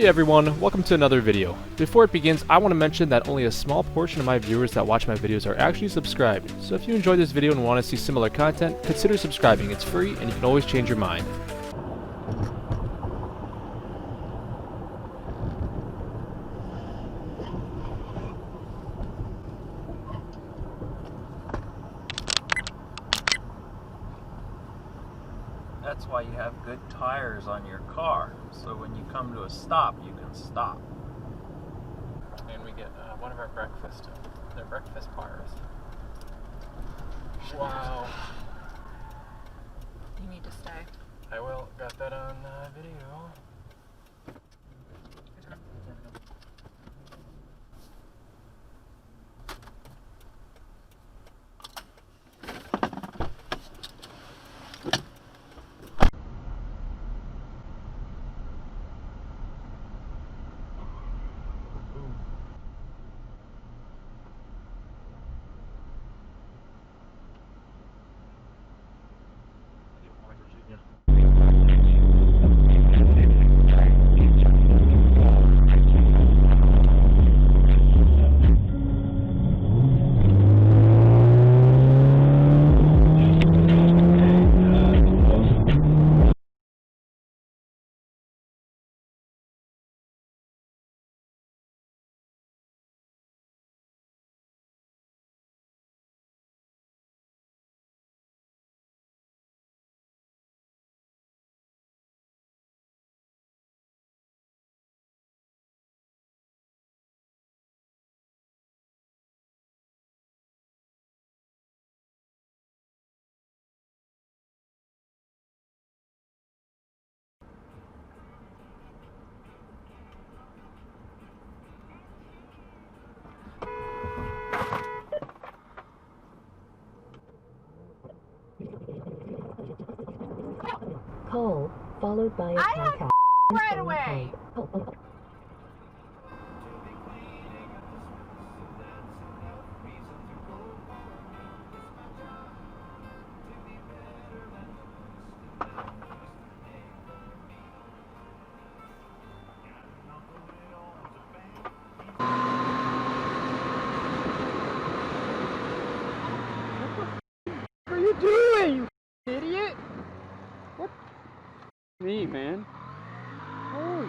Hey everyone, welcome to another video. Before it begins, I want to mention that only a small portion of my viewers that watch my videos are actually subscribed, so if you enjoyed this video and want to see similar content, consider subscribing. It's free and you can always change your mind. That's why you have good tires on your car, so when you come to a stop, you can stop. And we get one of our breakfast. They're breakfast bars. Wow. You need to stay. I will. Got that on video. Call followed by a contact. Right away. What are you doing, you idiot? What? Me, man. Holy.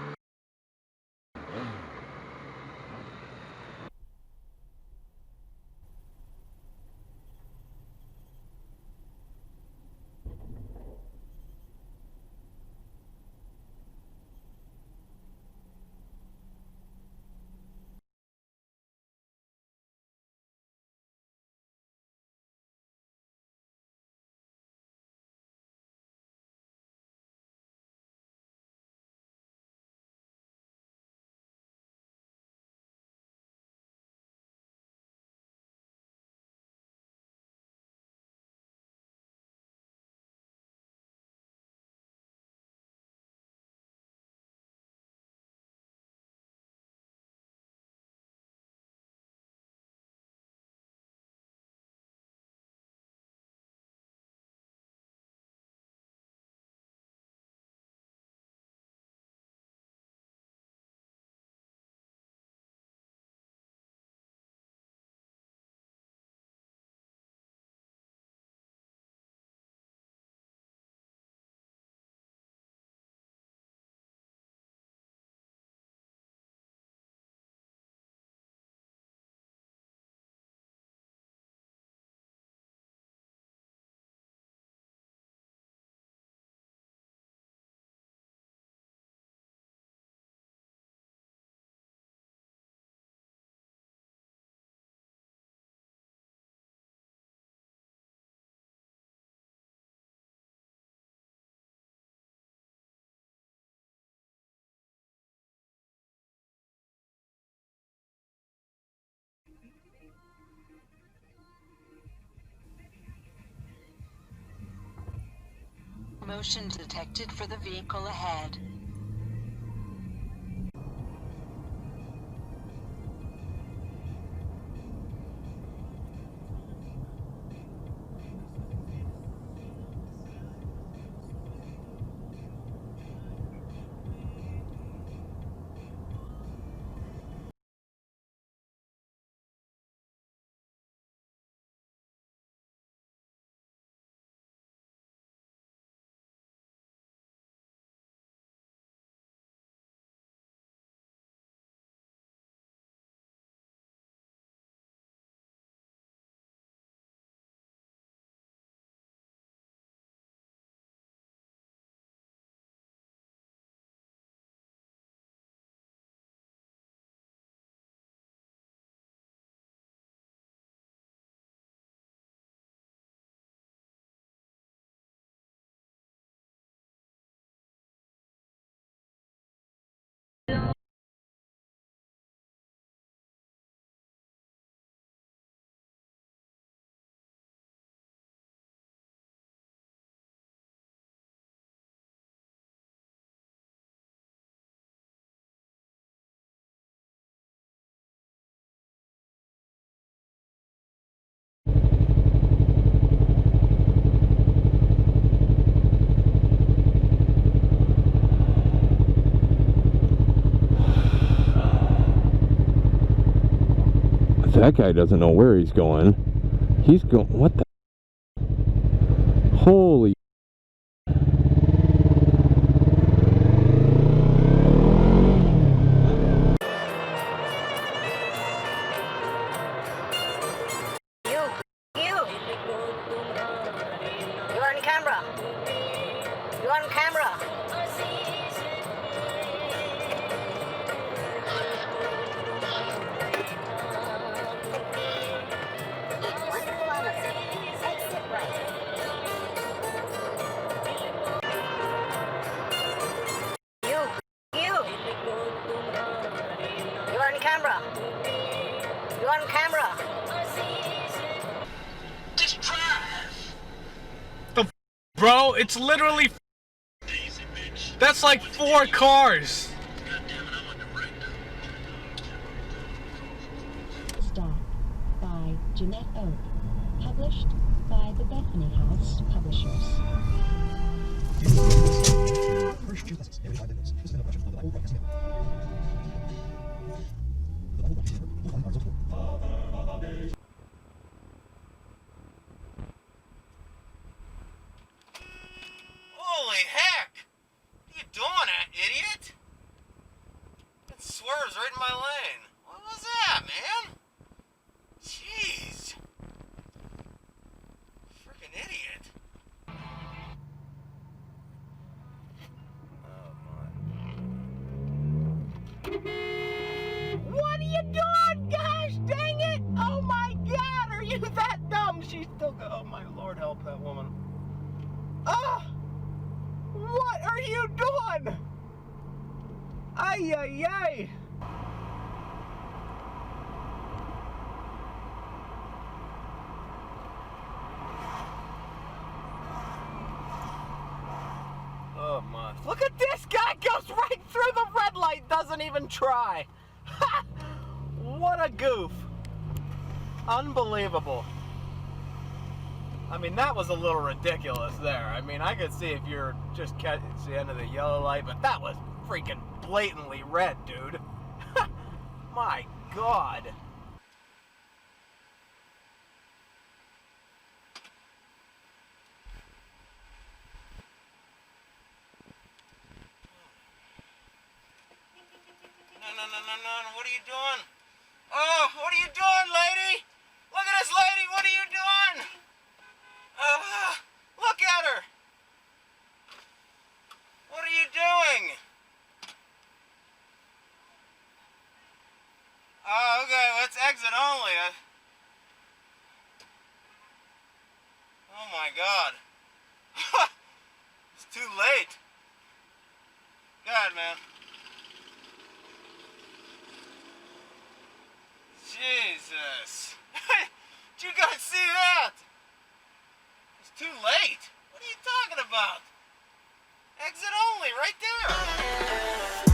Motion detected for the vehicle ahead. That guy doesn't know where he's going. He's going... What the... Holy... You're on camera. You're on camera. You're on camera. You're on camera. Just drive. Bro, it's literally... That's like 4 cars. Star by Jeanette Oak. Published by the Bethany House Publishers. Holy heck! What are you doing, idiot? It swerves right in my lane. What was that, man? Jeez. Freaking idiot. What are you doing? Gosh dang it! Oh my God, are you that dumb? She's still go. Oh my Lord, help that woman. Ah! What are you doing? Ay, ay, ay. Oh my. Look at this guy, goes right through the red light, doesn't even try. What a goof. Unbelievable. I mean, that was a little ridiculous there. I mean, I could see if you're just catching the end of the yellow light, but that was freaking blatantly red, dude. My God. No, what are you doing? Oh, what are you doing, lady? Look at this lady, what are you doing? Look at her. What are you doing? Oh, okay, well, it's exit only. Oh my God. It's too late. God, man. Jesus. Did you guys see that? It's too late. What are you talking about? Exit only, right there.